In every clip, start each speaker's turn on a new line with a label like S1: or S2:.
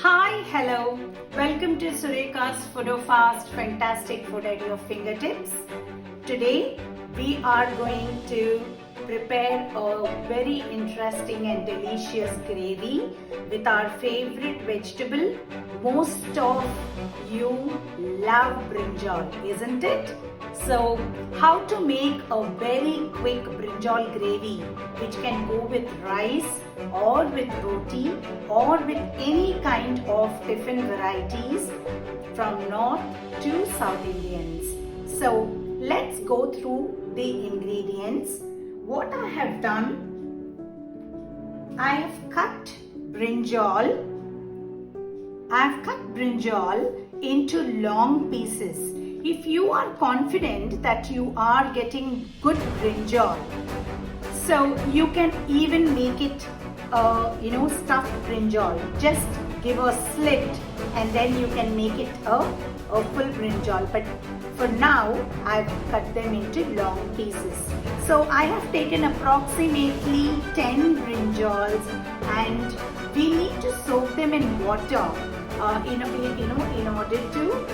S1: Hi, hello. Welcome to Sureka's Foodo Fast Fantastic Food at your fingertips. Today we are going to prepare a very interesting and delicious gravy with our favorite vegetable. Most of you love brinjal, isn't it? So, how to make a very quick brinjal gravy which can go with rice or with roti or with any kind of tiffin varieties from North to South Indians. So, let's go through the ingredients. What I have done, I have cut brinjal into long pieces. If you are confident that you are getting good brinjal, so you can even make it stuffed brinjal. Just give a slit and then you can make it a full brinjal. But for now, I've cut them into long pieces. So I have taken approximately 10 brinjals and we need to soak them in water in order to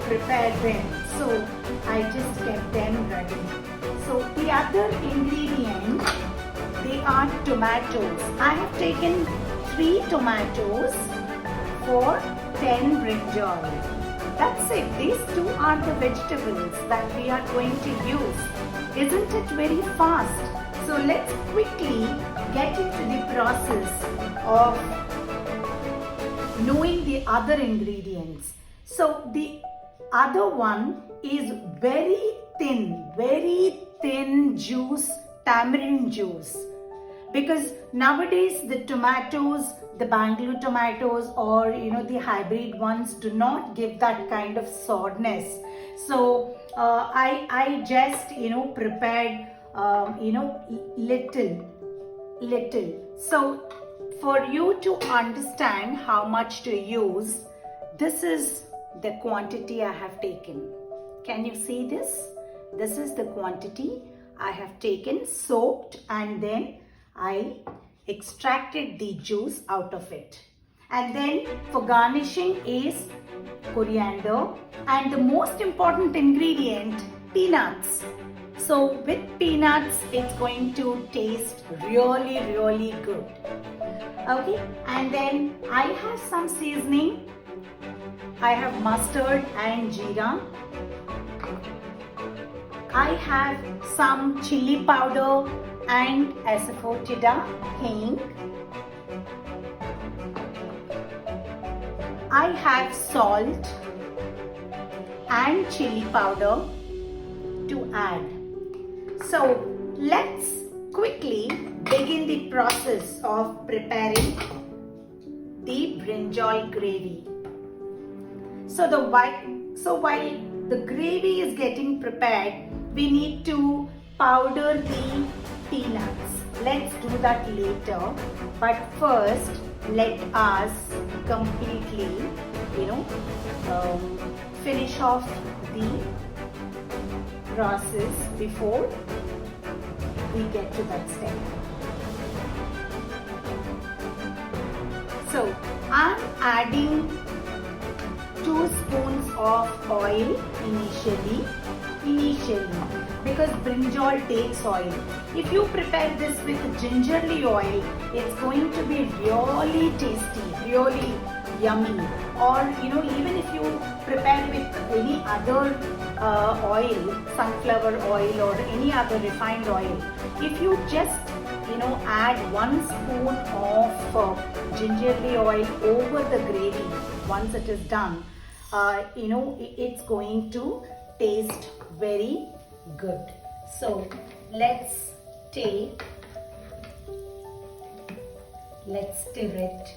S1: prepare them. So I just kept them ready. So the other ingredient, they are tomatoes. I have taken 3 tomatoes for 10 brinjal. That's it. These two are the vegetables that we are going to use. Isn't it very fast? So let's quickly get into the process of knowing the other ingredients. So the other one is very thin juice, tamarind juice. Because nowadays the tomatoes, the Bangalore tomatoes or the hybrid ones do not give that kind of sourness. So I just prepared little. So for you to understand how much to use, this is the quantity I have taken. Can you see this? This is the quantity I have taken, soaked, and then I extracted the juice out of it. And then for garnishing is coriander, and the most important ingredient, peanuts. So with peanuts, it's going to taste really good. Okay, and then I have some seasoning. I have mustard and jeera. I have some chili powder and asafoetida, hing. I have salt and chili powder to add. So let's quickly begin the process of preparing the brinjal gravy. So while the gravy is getting prepared, we need to powder the peanuts. Let's do that later. But first, let us completely, finish off the process before we get to that step. So I'm adding 2 spoons of oil initially because brinjal takes oil. If you prepare this with gingerly oil, it's going to be really tasty, really yummy. Or even if you prepare with any other oil, sunflower oil or any other refined oil, if you just add 1 spoon of gingerly oil over the gravy once it is done, it's going to taste very good. So let's stir it.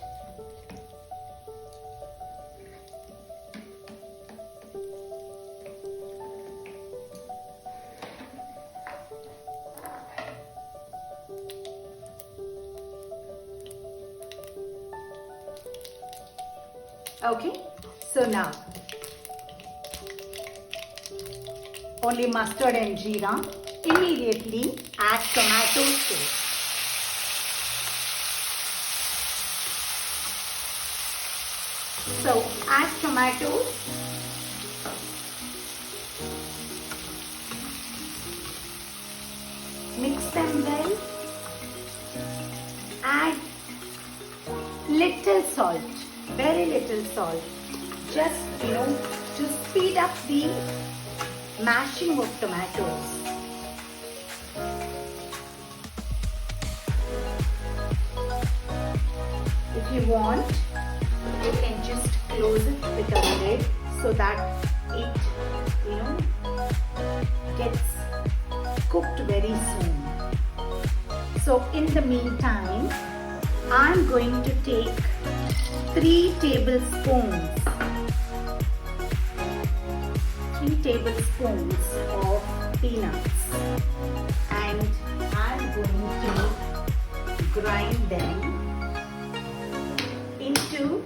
S1: Okay, so now only mustard and jeera. Immediately add tomatoes to it. So add tomatoes. Mix them well. Add little salt, very little salt, just to speed up the mashing of tomatoes. If you want, you can just close it with a lid so that it gets cooked very soon. So in the meantime, I'm going to take 3 tablespoons of peanuts, and I'm going to grind them into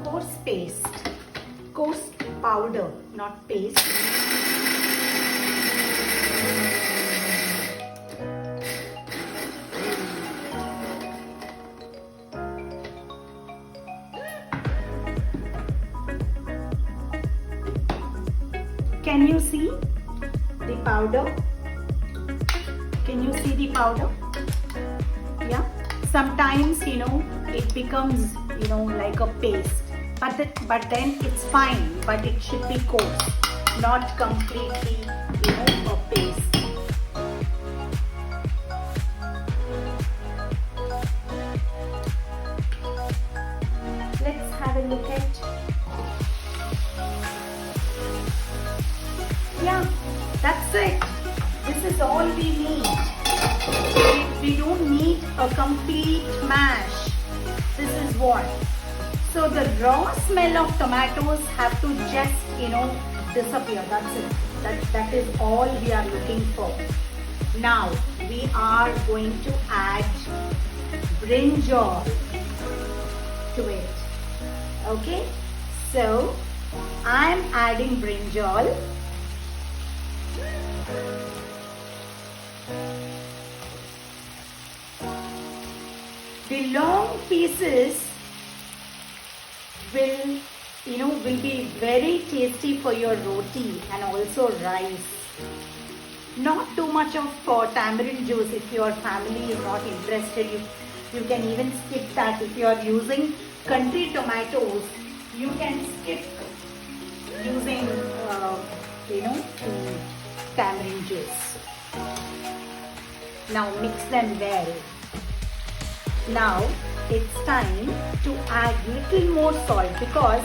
S1: coarse powder, not paste. Can you see the powder? Can you see the powder? Yeah. Sometimes it becomes like a paste, but then it's fine. But it should be coarse, not completely a paste. Let's have a look at. Yeah, that's it. This is all we need. We don't need a complete mash. This is what. So the raw smell of tomatoes have to just disappear. That's it. That is all we are looking for. Now we are going to add brinjal to it. Okay. So I am adding brinjal. The long pieces will be very tasty for your roti and also rice. Not too much of tamarind juice. If your family is not interested, you can even skip that. If you are using country tomatoes, you can skip using tamarind juice. Now mix them well. Now it's time to add little more salt because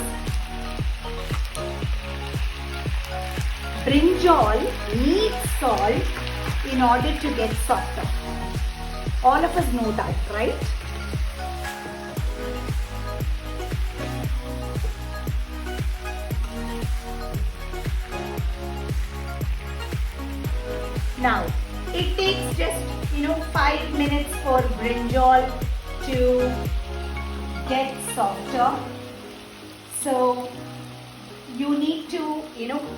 S1: brinjal needs salt in order to get softer. All of us know that, right? Now it takes just 5 minutes for brinjal to get softer. So you need to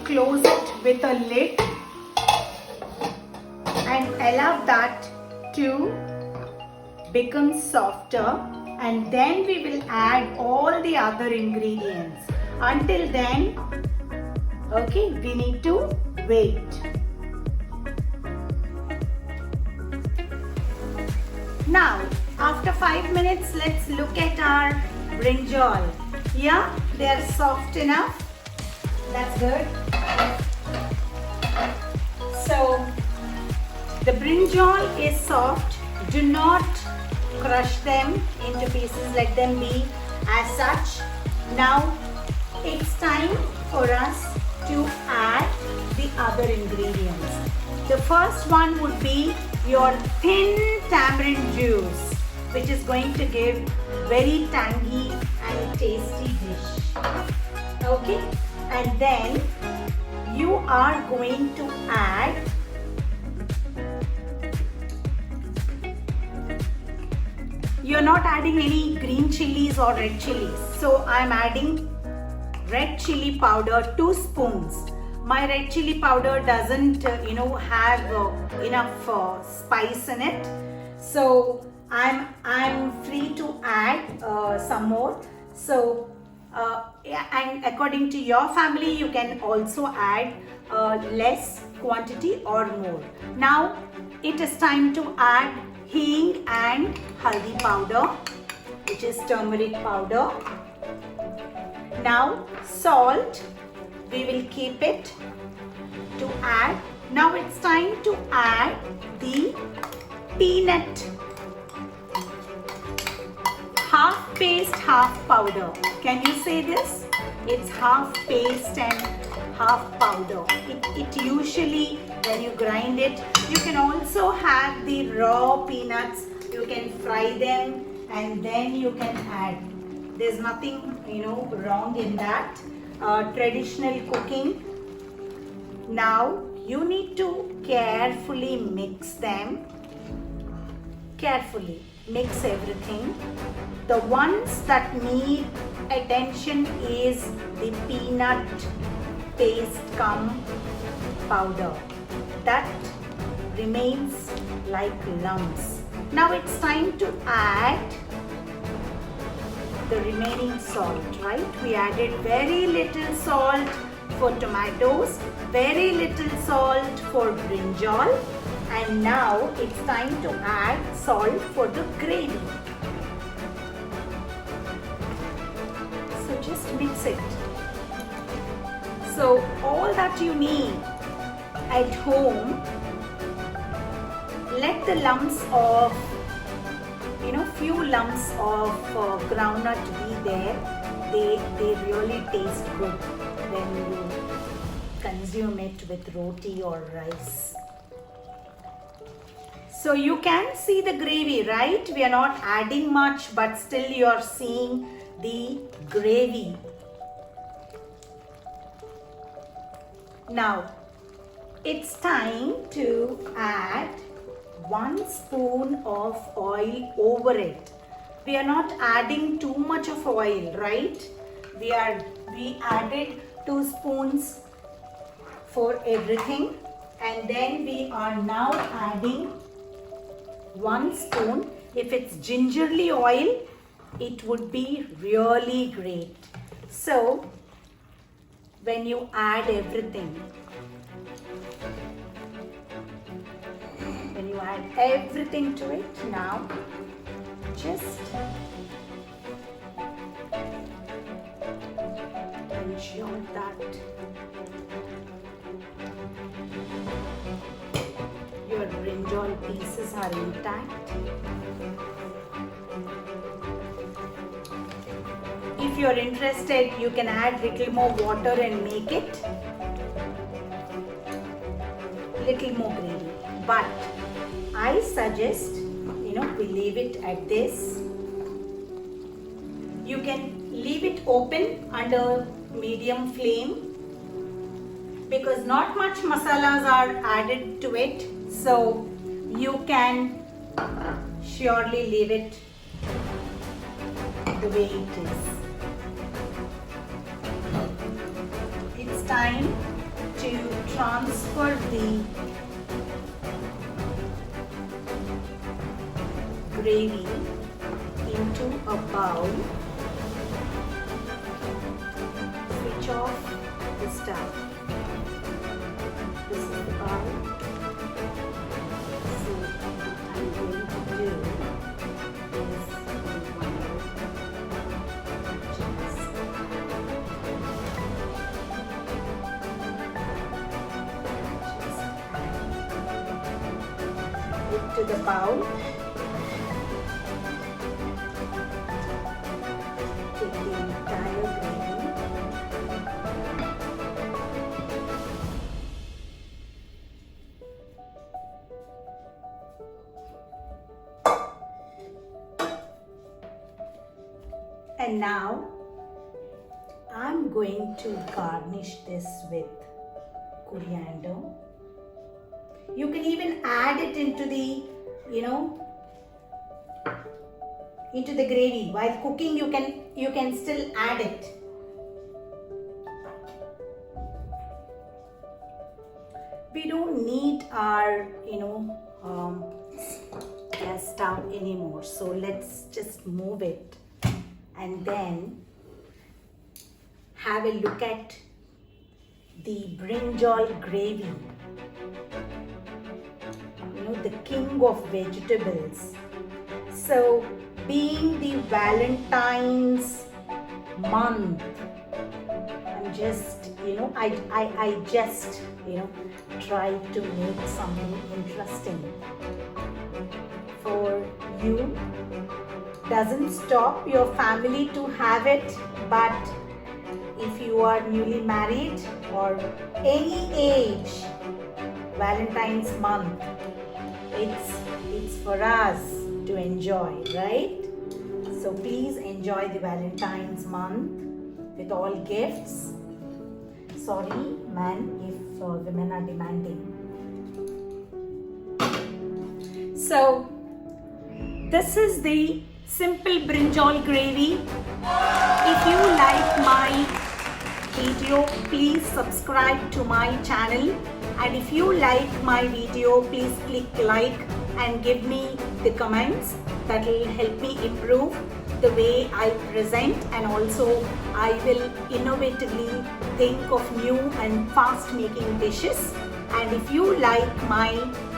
S1: close it with a lid and allow that to become softer, and then we will add all the other ingredients. Until then, okay, we need to wait. Now, after 5 minutes, let's look at our brinjal. Yeah, they are soft enough. That's good. So, the brinjal is soft. Do not crush them into pieces. Let them be as such. Now, it's time for us to add the other ingredients. The first one would be your thin tamarind juice, which is going to give very tangy and tasty dish. Okay, and then you are going to add you're not adding any green chilies or red chilies, so I'm adding red chili powder, 2 spoons. My red chili powder doesn't have enough spice in it, so I'm free to add some more. So and according to your family you can also add less quantity or more. Now it is time to add hing and haldi powder, which is turmeric powder. Now salt, we will keep it to add. Now it's time to add the peanut, half paste, half powder. Can you say this? It's half paste and half powder. It usually, when you grind it, you can also have the raw peanuts. You can fry them and then you can add. There's nothing, wrong in that. Traditional cooking. Now you need to carefully mix them. Carefully mix everything. The ones that need attention is the peanut paste cum powder. That remains like lumps. Now it's time to add the remaining salt, right? We added very little salt for tomatoes, very little salt for brinjal, and now it's time to add salt for the gravy. So just mix it. So all that you need at home, let the lumps of, few lumps of groundnut be there. They really taste good when you consume it with roti or rice. So you can see the gravy, right? We are not adding much, but still you are seeing the gravy. Now it's time to add 1 spoon of oil over it. We are not adding too much of oil, right? We added 2 spoons for everything, and then we are now adding 1 spoon. If it's gingerly oil, it would be really great. So when you add everything, to it, now just ensure that your brinjal pieces are intact. If you are interested, you can add little more water and make it little more gravy. But I suggest, we leave it at this. You can leave it open under medium flame because not much masalas are added to it. So you can surely leave it the way it is. It's time to transfer the gravy into a bowl. Switch off the stove. This is the bowl. So what I'm going to do is just it to the bowl. And now I'm going to garnish this with coriander. You can even add it into the, into the gravy. While cooking, you can still add it. We don't need our, gas stove anymore. So let's just move it. And then have a look at the brinjal gravy. You know, the king of vegetables. So, being the Valentine's month, I'm just, I just, try to make something interesting for you. Doesn't stop your family to have it, but if you are newly married or any age, Valentine's month, it's for us to enjoy, right? So please enjoy the Valentine's month with all gifts. Sorry, man, if women are demanding. So this is the simple brinjal gravy. If you like my video, please subscribe to my channel, and if you like my video, please click like and give me the comments. That will help me improve the way I present, and also I will innovatively think of new and fast making dishes. And if you like my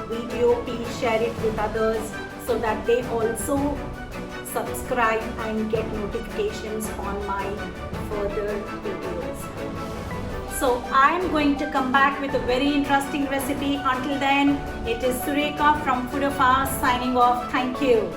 S1: video, please share it with others so that they also subscribe and get notifications on my further videos. So I am going to come back with a very interesting recipe. Until then, it is Sureka from Food of Us signing off. Thank you.